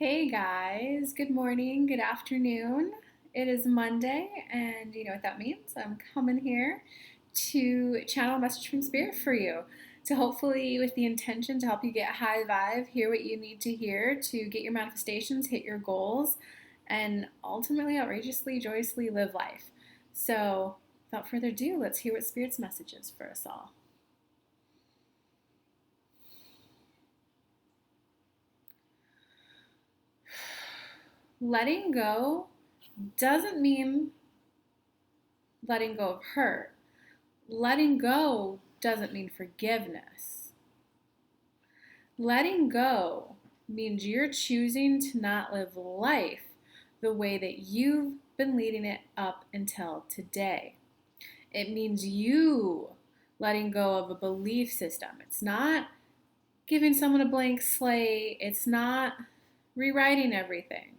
Hey guys, good morning, good afternoon. It is Monday, and you know what that means. I'm coming here to channel a message from Spirit for you, to hopefully, with the intention to help you get high vibe, hear what you need to hear to get your manifestations, hit your goals, and ultimately, outrageously, joyously live life. So, without further ado, let's hear what Spirit's message is for us all. Letting go doesn't mean letting go of hurt. Letting go doesn't mean forgiveness. Letting go means you're choosing to not live life the way that you've been leading it up until today. It means you letting go of a belief system. It's not giving someone a blank slate, it's not rewriting everything.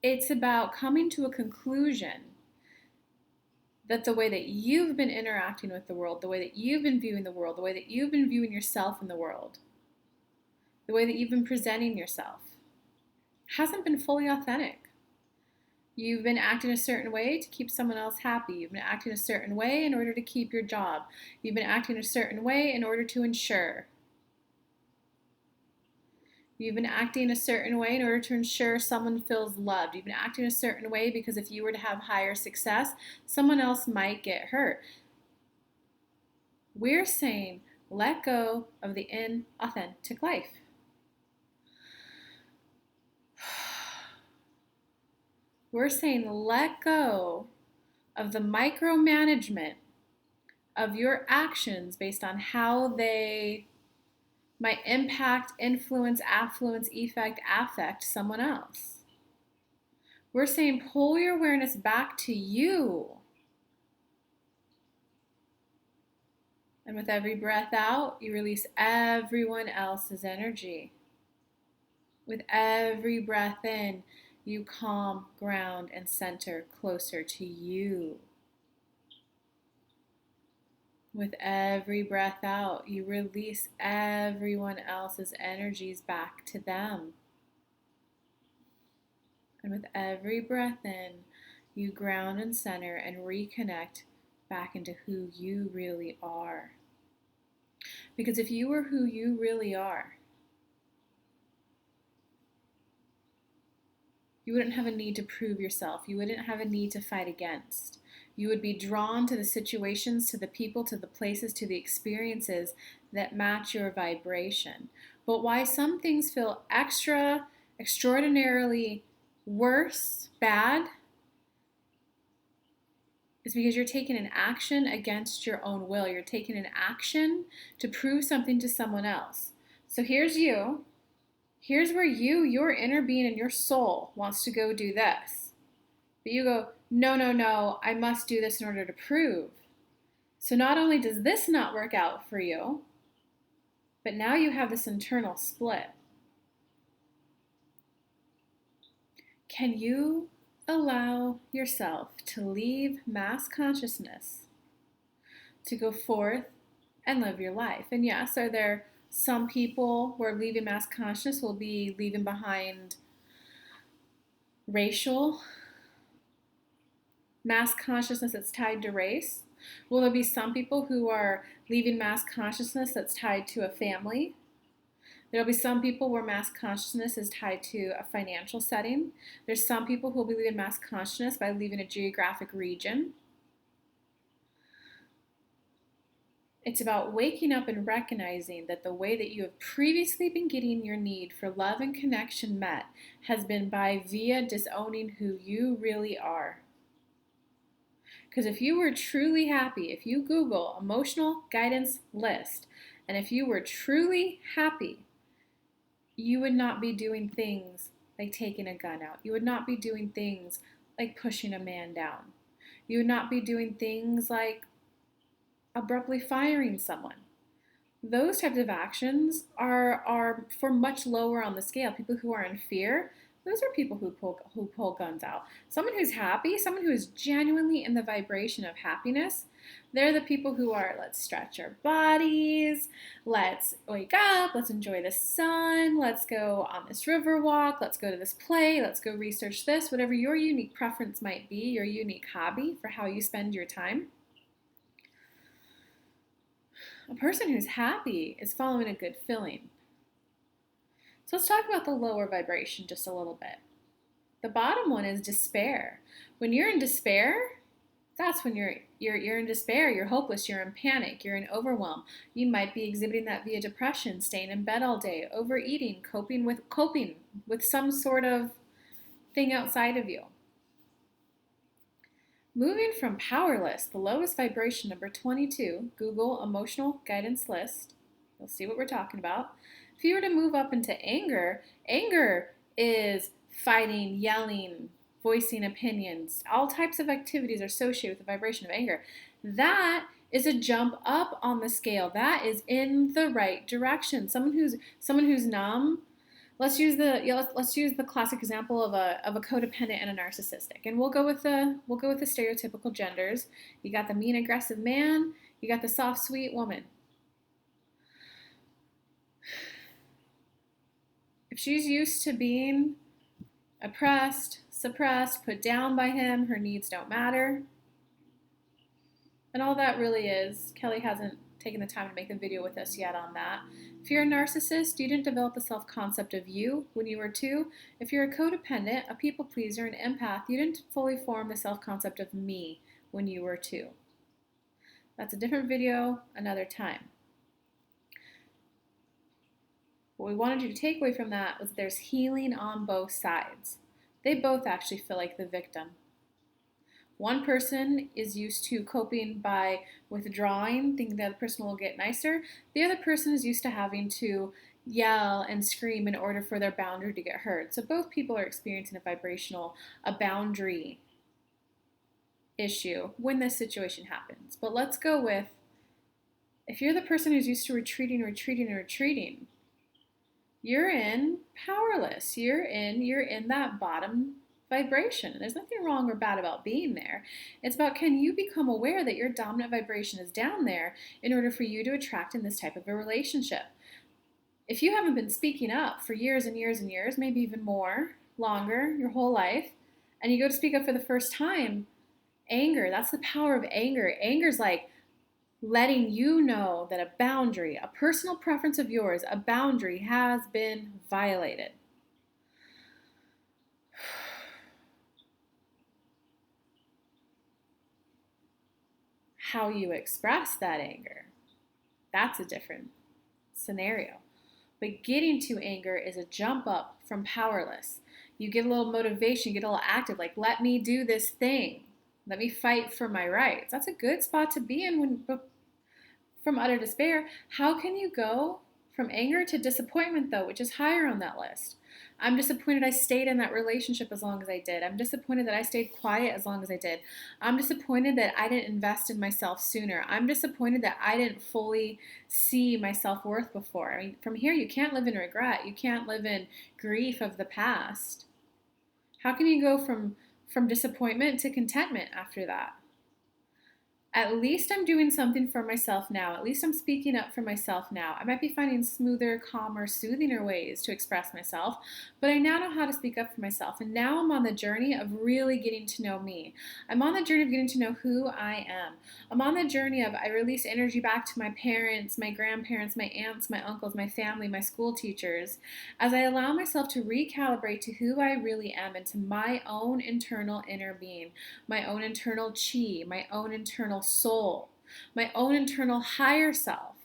It's about coming to a conclusion that the way that you've been interacting with the world, the way that you've been viewing the world, the way that you've been viewing yourself in the world, the way that you've been presenting yourself hasn't been fully authentic. You've been acting a certain way to keep someone else happy. You've been acting a certain way in order to keep your job. You've been acting a certain way in order to ensure. You've been acting a certain way in order to ensure someone feels loved. You've been acting a certain way because if you were to have higher success, someone else might get hurt. We're saying let go of the inauthentic life. We're saying let go of the micromanagement of your actions based on how they might impact, influence, affluence, effect, affect someone else. We're saying pull your awareness back to you. And with every breath out, you release everyone else's energy. With every breath in, you calm, ground, and center closer to you. With every breath out, you release everyone else's energies back to them. And with every breath in, you ground and center and reconnect back into who you really are. Because if you were who you really are, you wouldn't have a need to prove yourself. You wouldn't have a need to fight against. You would be drawn to the situations, to the people, to the places, to the experiences that match your vibration. But why some things feel extraordinarily worse, bad, is because you're taking an action against your own will. You're taking an action to prove something to someone else. So here's you. Here's where your inner being and your soul wants to go do this. But you go, no, no, no, I must do this in order to prove. So not only does this not work out for you, but now you have this internal split. Can you allow yourself to leave mass consciousness to go forth and live your life? And yes, are there some people who are leaving mass consciousness will be leaving behind racial mass consciousness that's tied to race? Will there be some people who are leaving mass consciousness that's tied to a family? There'll be some people where mass consciousness is tied to a financial setting. There's some people who will be leaving mass consciousness by leaving a geographic region. It's about waking up and recognizing that the way that you have previously been getting your need for love and connection met has been by via disowning who you really are. Because if you were truly happy, if you Google emotional guidance list, and if you were truly happy, you would not be doing things like taking a gun out. You would not be doing things like pushing a man down. You would not be doing things like abruptly firing someone. Those types of actions are for much lower on the scale. People who are in fear, Those are people who pull guns out. Someone who's happy, someone who is genuinely in the vibration of happiness. They're the people who are, let's stretch our bodies, let's wake up, let's enjoy the sun, let's go on this river walk, let's go to this play, let's go research this, whatever your unique preference might be, your unique hobby for how you spend your time. A person who's happy is following a good feeling. So let's talk about the lower vibration just a little bit. The bottom one is despair. When you're in despair, that's when you're in despair, you're hopeless, you're in panic, you're in overwhelm. You might be exhibiting that via depression, staying in bed all day, overeating, coping with some sort of thing outside of you. Moving from powerless, the lowest vibration, number 22, Google emotional guidance list. You'll see what we're talking about. If you were to move up into anger, anger is fighting, yelling, voicing opinions. All types of activities are associated with the vibration of anger. That is a jump up on the scale. That is in the right direction. Someone who's numb. Let's use the classic example of a codependent and a narcissistic, and we'll go with the stereotypical genders. You got the mean, aggressive man. You got the soft, sweet woman. If she's used to being oppressed, suppressed, put down by him, her needs don't matter. And all that really is, Kelly hasn't taken the time to make a video with us yet on that. If you're a narcissist, you didn't develop the self-concept of you when you were 2. If you're a codependent, a people pleaser, an empath, you didn't fully form the self-concept of me when you were 2. That's a different video, another time. What we wanted you to take away from that was there's healing on both sides. They both actually feel like the victim. One person is used to coping by withdrawing, thinking the other person will get nicer. The other person is used to having to yell and scream in order for their boundary to get heard. So both people are experiencing a boundary issue when this situation happens. But let's go with, if you're the person who's used to retreating, you're in powerless. You're in that bottom vibration. There's nothing wrong or bad about being there. It's about, can you become aware that your dominant vibration is down there in order for you to attract in this type of a relationship? If you haven't been speaking up for years and years and years, maybe even more, longer, your whole life, and you go to speak up for the first time, anger, that's the power of anger. Anger's like letting you know that a boundary, a personal preference of yours, a boundary has been violated. How you express that anger, that's a different scenario. But getting to anger is a jump up from powerless. You get a little motivation, you get a little active, like, let me do this thing. Let me fight for my rights. That's a good spot to be in from utter despair. How can you go from anger to disappointment, though, which is higher on that list? I'm disappointed I stayed in that relationship as long as I did. I'm disappointed that I stayed quiet as long as I did. I'm disappointed that I didn't invest in myself sooner. I'm disappointed that I didn't fully see my self-worth before. I mean, from here, you can't live in regret. You can't live in grief of the past. How can you go from disappointment to contentment after that? At least I'm doing something for myself now. At least I'm speaking up for myself now. I might be finding smoother, calmer, soothinger ways to express myself, but I now know how to speak up for myself. And now I'm on the journey of really getting to know me. I'm on the journey of getting to know who I am. I'm on the journey of, I release energy back to my parents, my grandparents, my aunts, my uncles, my family, my school teachers, as I allow myself to recalibrate to who I really am and to my own internal inner being, my own internal chi, my own internal soul, my own internal higher self.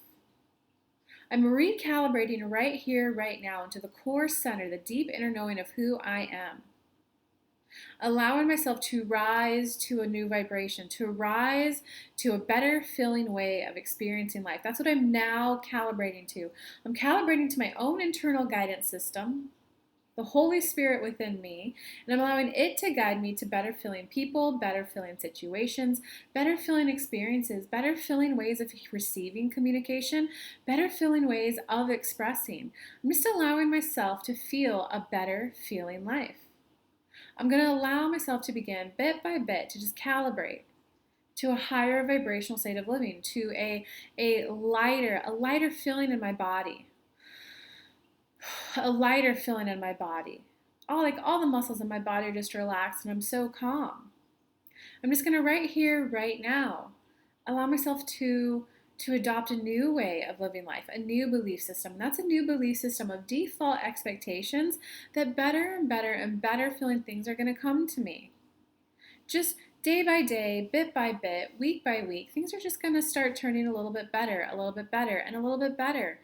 I'm recalibrating right here, right now, into the core center, the deep inner knowing of who I am. Allowing myself to rise to a new vibration, to rise to a better feeling way of experiencing life. That's what I'm now calibrating to. I'm calibrating to my own internal guidance system. the Holy Spirit within me, and I'm allowing it to guide me to better feeling people, better feeling situations, better feeling experiences, better feeling ways of receiving communication, better feeling ways of expressing. I'm just allowing myself to feel a better feeling life. I'm going to allow myself to begin bit by bit to just calibrate to a higher vibrational state of living, to a lighter feeling in my body, a lighter feeling in my body. All the muscles in my body are just relaxed and I'm so calm. I'm just gonna right here, right now, allow myself to adopt a new way of living life, a new belief system. And that's a new belief system of default expectations that better and better and better feeling things are gonna come to me. Just day by day, bit by bit, week by week, things are just gonna start turning a little bit better, and a little bit better.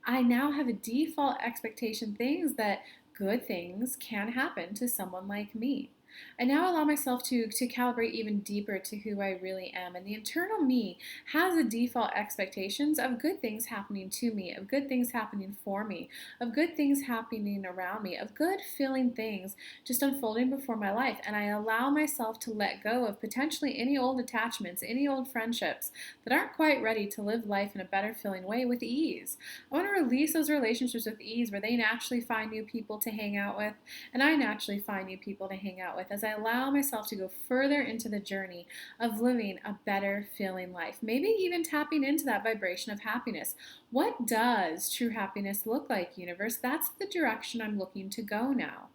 I now have a default expectation things that good things can happen to someone like me. I now allow myself to calibrate even deeper to who I really am. And the internal me has a default expectations of good things happening to me, of good things happening for me, of good things happening around me, of good feeling things just unfolding before my life. And I allow myself to let go of potentially any old attachments, any old friendships that aren't quite ready to live life in a better feeling way with ease. I want to release those relationships with ease where they naturally find new people to hang out with, and I naturally find new people to hang out with as I allow myself to go further into the journey of living a better feeling life. Maybe even tapping into that vibration of happiness. What does true happiness look like, universe? That's the direction I'm looking to go now.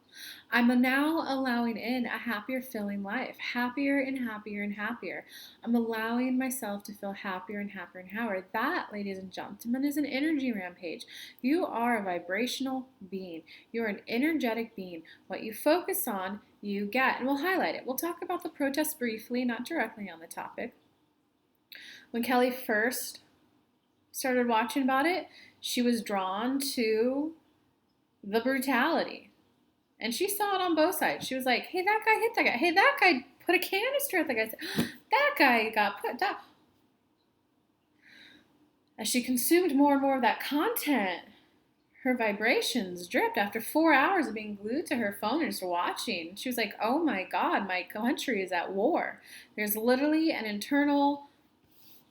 I'm now allowing in a happier feeling life, happier and happier and happier. I'm allowing myself to feel happier and happier and happier. That, ladies and gentlemen, is an energy rampage. You are a vibrational being. You're an energetic being. What you focus on, you get. And we'll highlight it. We'll talk about the protest briefly, not directly on the topic. When Kelly first started watching about it, she was drawn to the brutality. And she saw it on both sides. She was like, hey, that guy hit that guy. Hey, that guy put a canister at the guy. That guy got put down. As she consumed more and more of that content, her vibrations dripped after 4 hours of being glued to her phone and just watching. She was like, oh my God, my country is at war. There's literally an internal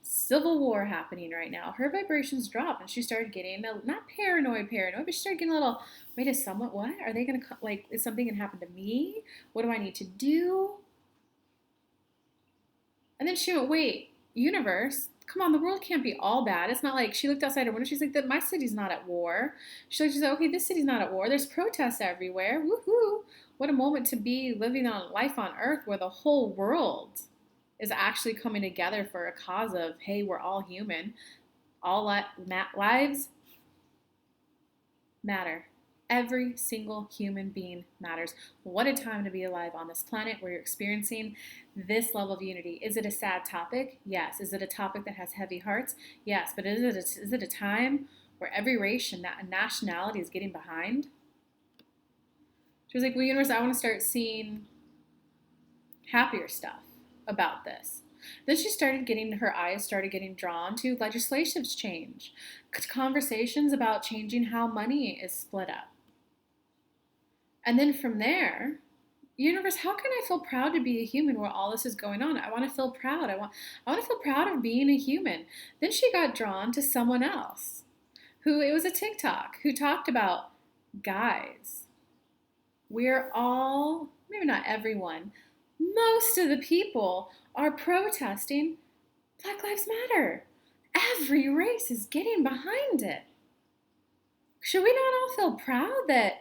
civil war happening right now. Her vibrations dropped and she started getting, not paranoid, but she started getting a little, wait, is are they going to, like, is something going to happen to me? What do I need to do? And then she went, wait, universe, come on, the world can't be all bad. It's not like, she looked outside her window, she's like, my city's not at war. She said, okay, this city's not at war. There's protests everywhere. Woohoo. What a moment to be living on life on earth where the whole world is actually coming together for a cause of, hey, we're all human. All lives matter. Every single human being matters. What a time to be alive on this planet where you're experiencing this level of unity. Is it a sad topic? Yes. Is it a topic that has heavy hearts? Yes. But is it a time where every race and nationality is getting behind? She was like, well, universe, I want to start seeing happier stuff about this. Then her eyes started getting drawn to legislative change, conversations about changing how money is split up. And then from there, universe, how can I feel proud to be a human where all this is going on? I want to feel proud. I want to feel proud of being a human. Then she got drawn to someone else it was a TikTok who talked about, guys, we're all, maybe not everyone, most of the people are protesting Black Lives Matter. Every race is getting behind it. Should we not all feel proud that,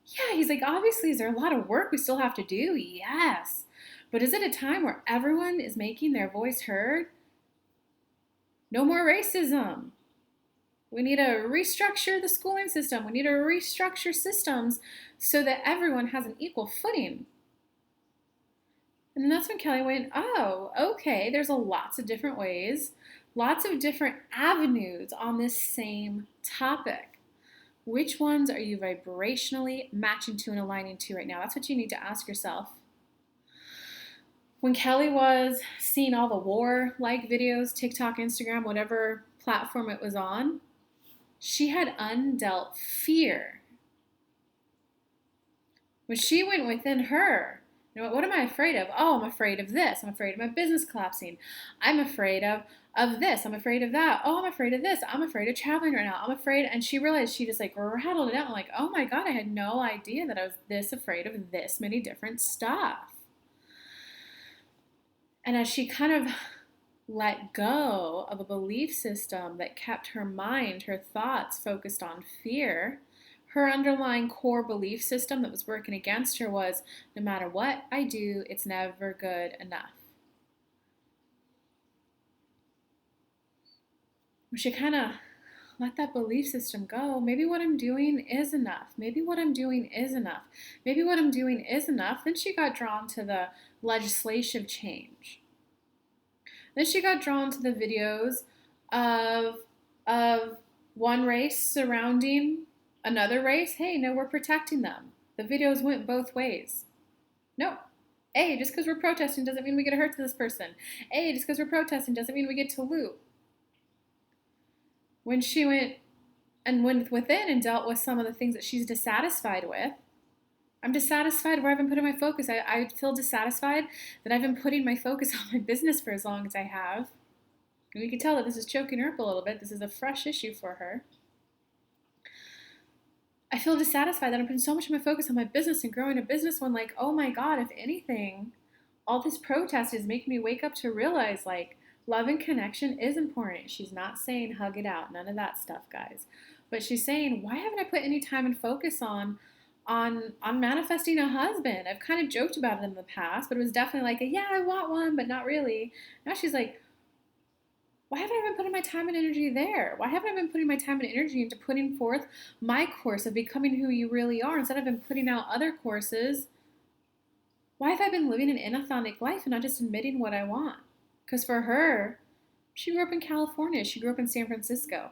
yeah, he's like, obviously, is there a lot of work we still have to do? Yes. But is it a time where everyone is making their voice heard? No more racism. We need to restructure the schooling system. We need to restructure systems so that everyone has an equal footing. And then that's when Kelly went, oh, okay, there's lots of different ways, lots of different avenues on this same topic. Which ones are you vibrationally matching to and aligning to right now? That's what you need to ask yourself. When Kelly was seeing all the war-like videos, TikTok, Instagram, whatever platform it was on, she had undealt fear When she went within her, what am I afraid of? Oh, I'm afraid of this. I'm afraid of my business collapsing. I'm afraid of this. I'm afraid of that. Oh, I'm afraid of this. I'm afraid of traveling right now. I'm afraid. And she realized, she just like rattled it out. I'm like, oh my God, I had no idea that I was this afraid of this many different stuff. And as she kind of let go of a belief system that kept her mind, her thoughts focused on fear, her underlying core belief system that was working against her was, no matter what I do, it's never good enough. We should kind of let that belief system go. Maybe what I'm doing is enough. Maybe what I'm doing is enough. Maybe what I'm doing is enough. Then she got drawn to the legislative change. Then she got drawn to the videos of one race surrounding another race. Hey, no, we're protecting them. The videos went both ways. No. Hey, just because we're protesting doesn't mean we get to hurt this person. Hey, just because we're protesting doesn't mean we get to loot. When she went and went within and dealt with some of the things that she's dissatisfied with, I'm dissatisfied where I've been putting my focus. I feel dissatisfied that I've been putting my focus on my business for as long as I have. And you can tell that this is choking her up a little bit. This is a fresh issue for her. I feel dissatisfied that I'm putting so much of my focus on my business and growing a business when, like, oh my God, if anything, all this protest is making me wake up to realize, like, love and connection is important. She's not saying hug it out, none of that stuff, guys. But she's saying, why haven't I put any time and focus on manifesting a husband? I've kind of joked about it in the past, but it was definitely like, yeah, I want one, but not really. Now she's like, why haven't I been putting my time and energy there? Why haven't I been putting my time and energy into putting forth my course of becoming who you really are instead of been putting out other courses? Why have I been living an inauthentic life and not just admitting what I want? Because for her, she grew up in California. She grew up in San Francisco.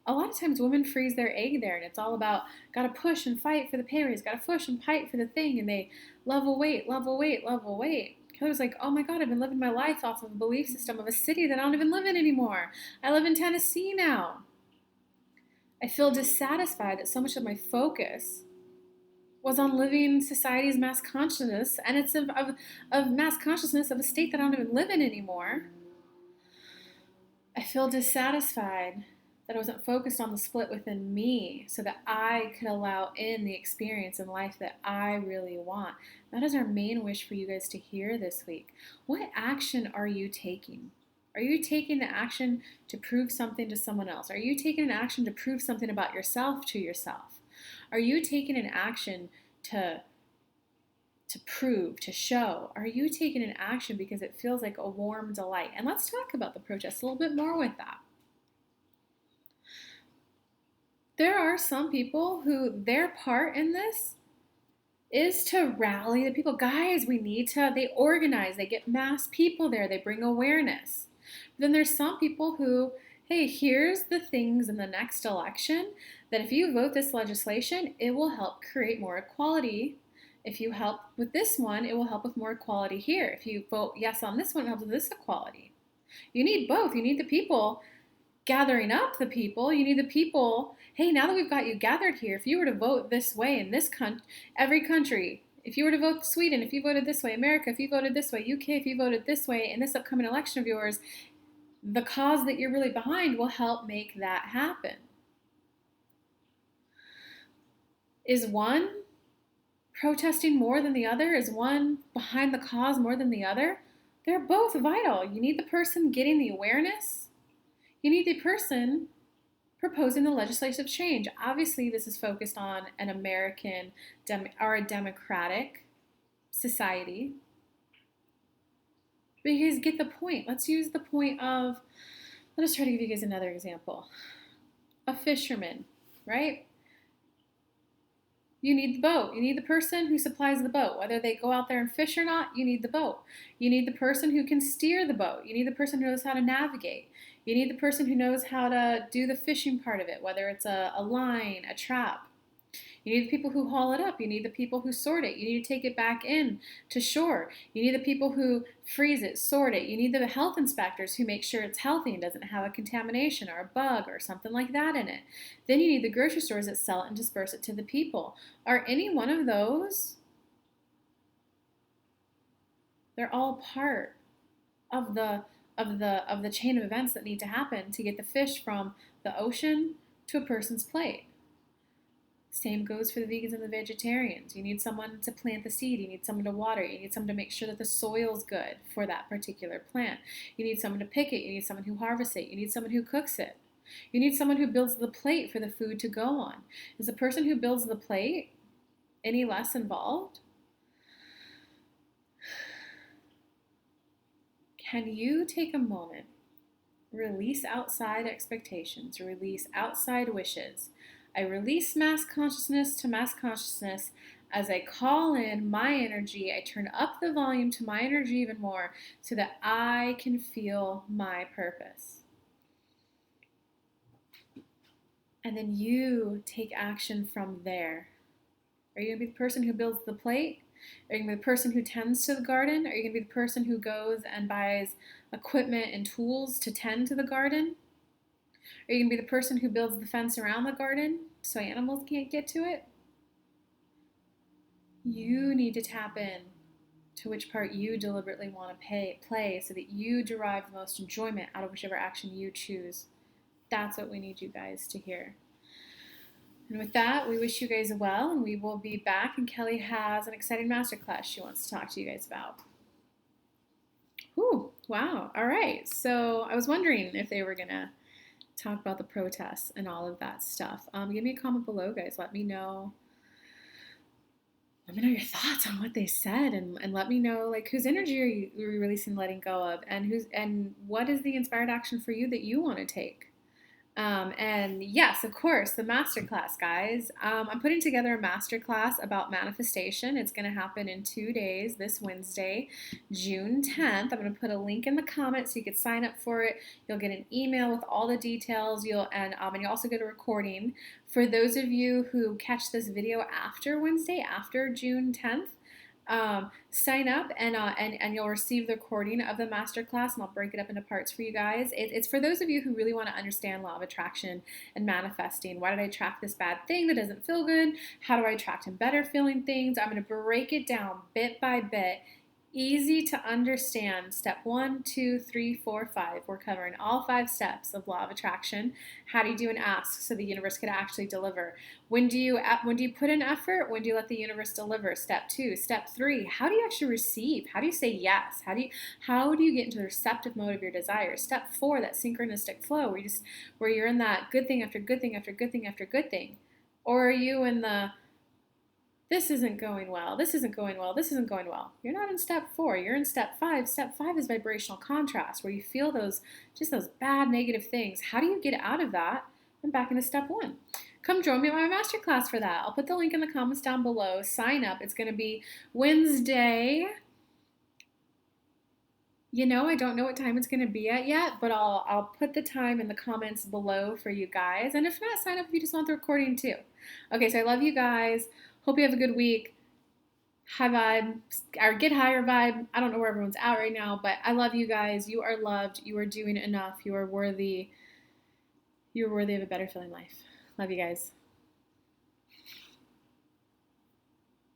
A lot of times women freeze their egg there, and it's all about got to push and fight for the pay raise, got to push and fight for the thing, and they level weight, level weight, level weight. Kelly was like, oh my God, I've been living my life off of a belief system of a city that I don't even live in anymore. I live in Tennessee now. I feel dissatisfied that so much of my focus was on living society's mass consciousness, and it's of mass consciousness of a state that I don't even live in anymore. I feel dissatisfied that I wasn't focused on the split within me so that I could allow in the experience in life that I really want. That is our main wish for you guys to hear this week. What action are you taking? Are you taking the action to prove something to someone else? Are you taking an action to prove something about yourself to yourself? Are you taking an action to prove, to show? Are you taking an action because it feels like a warm delight? And let's talk about the protest a little bit more with that. There are some people who their part in this is to rally the people. Guys, they organize, they get mass people there, they bring awareness. Then there's some people who, hey, here's the things in the next election that if you vote this legislation, it will help create more equality. If you help with this one, it will help with more equality here. If you vote yes on this one, it helps with this equality. You need both. You need the people gathering up the people. You need the people, hey, now that we've got you gathered here, if you were to vote this way in this every country, if you were to vote Sweden, if you voted this way, America, if you voted this way, UK, if you voted this way in this upcoming election of yours, the cause that you're really behind will help make that happen. Is one protesting more than the other? Is one behind the cause more than the other? They're both vital. You need the person getting the awareness. You need the person proposing the legislative change. Obviously, this is focused on an American or a democratic society. But you guys get the point. Let's use the point of, let us try to give you guys another example. A fisherman, right? You need the boat. You need the person who supplies the boat. Whether they go out there and fish or not, you need the boat. You need the person who can steer the boat. You need the person who knows how to navigate. You need the person who knows how to do the fishing part of it, whether it's a line, a trap. You need the people who haul it up. You need the people who sort it. You need to take it back in to shore. You need the people who freeze it, sort it. You need the health inspectors who make sure it's healthy and doesn't have a contamination or a bug or something like that in it. Then you need the grocery stores that sell it and disperse it to the people. Are any one of those They're all part of the chain of events that need to happen to get the fish from the ocean to a person's plate. Same goes for the vegans and the vegetarians. You need someone to plant the seed. You need someone to water it. You need someone to make sure that the soil's good for that particular plant. You need someone to pick it. You need someone who harvests it. You need someone who cooks it. You need someone who builds the plate for the food to go on. Is the person who builds the plate any less involved? Can you take a moment, release outside expectations, release outside wishes? I release mass consciousness to mass consciousness as I call in my energy. I turn up the volume to my energy even more so that I can feel my purpose. And then you take action from there. Are you going to be the person who builds the plate? Are you going to be the person who tends to the garden? Are you going to be the person who goes and buys equipment and tools to tend to the garden? Are you going to be the person who builds the fence around the garden so animals can't get to it? You need to tap in to which part you deliberately want to play so that you derive the most enjoyment out of whichever action you choose. That's what we need you guys to hear. And with that, we wish you guys well, and we will be back. And Kelly has an exciting masterclass she wants to talk to you guys about. Whew, wow. All right. So I was wondering if they were going to talk about the protests and all of that stuff. Give me a comment below, guys. Let me know. Let me know your thoughts on what they said, and let me know like whose energy are you releasing, letting go of, and what is the inspired action for you that you want to take. And yes, of course, the masterclass, guys. I'm putting together a masterclass about manifestation. It's going to happen in 2 days, this Wednesday, June 10th. I'm going to put a link in the comments so you can sign up for it. You'll get an email with all the details. And you'll also get a recording. For those of you who catch this video after Wednesday, after June 10th, sign up and you'll receive the recording of the masterclass, and I'll break it up into parts for you guys. It's for those of you who really want to understand law of attraction and manifesting. Why did I attract this bad thing that doesn't feel good? How do I attract in better feeling things? I'm going to break it down bit by bit. Easy to understand. Step 1, 2, 3, 4, 5. We're covering all 5 steps of law of attraction. How do you do an ask so the universe could actually deliver? When do you put in effort? When do you let the universe deliver? Step 2. Step 3. How do you actually receive? How do you say yes? How do you get into the receptive mode of your desires? Step 4. That synchronistic flow where you're in that good thing after good thing after good thing after good thing, or are you in the this isn't going well, this isn't going well, this isn't going well? You're not in step 4, you're in step 5. Step 5 is vibrational contrast, where you feel those bad negative things. How do you get out of that and back into step 1? Come join me at my masterclass for that. I'll put the link in the comments down below. Sign up. It's going to be Wednesday. I don't know what time it's going to be at yet, but I'll put the time in the comments below for you guys. And if not, sign up if you just want the recording too. Okay, so I love you guys. Hope you have a good week. High vibe, or get higher vibe. I don't know where everyone's at right now, but I love you guys. You are loved. You are doing enough. You are worthy. You are worthy of a better feeling life. Love you guys.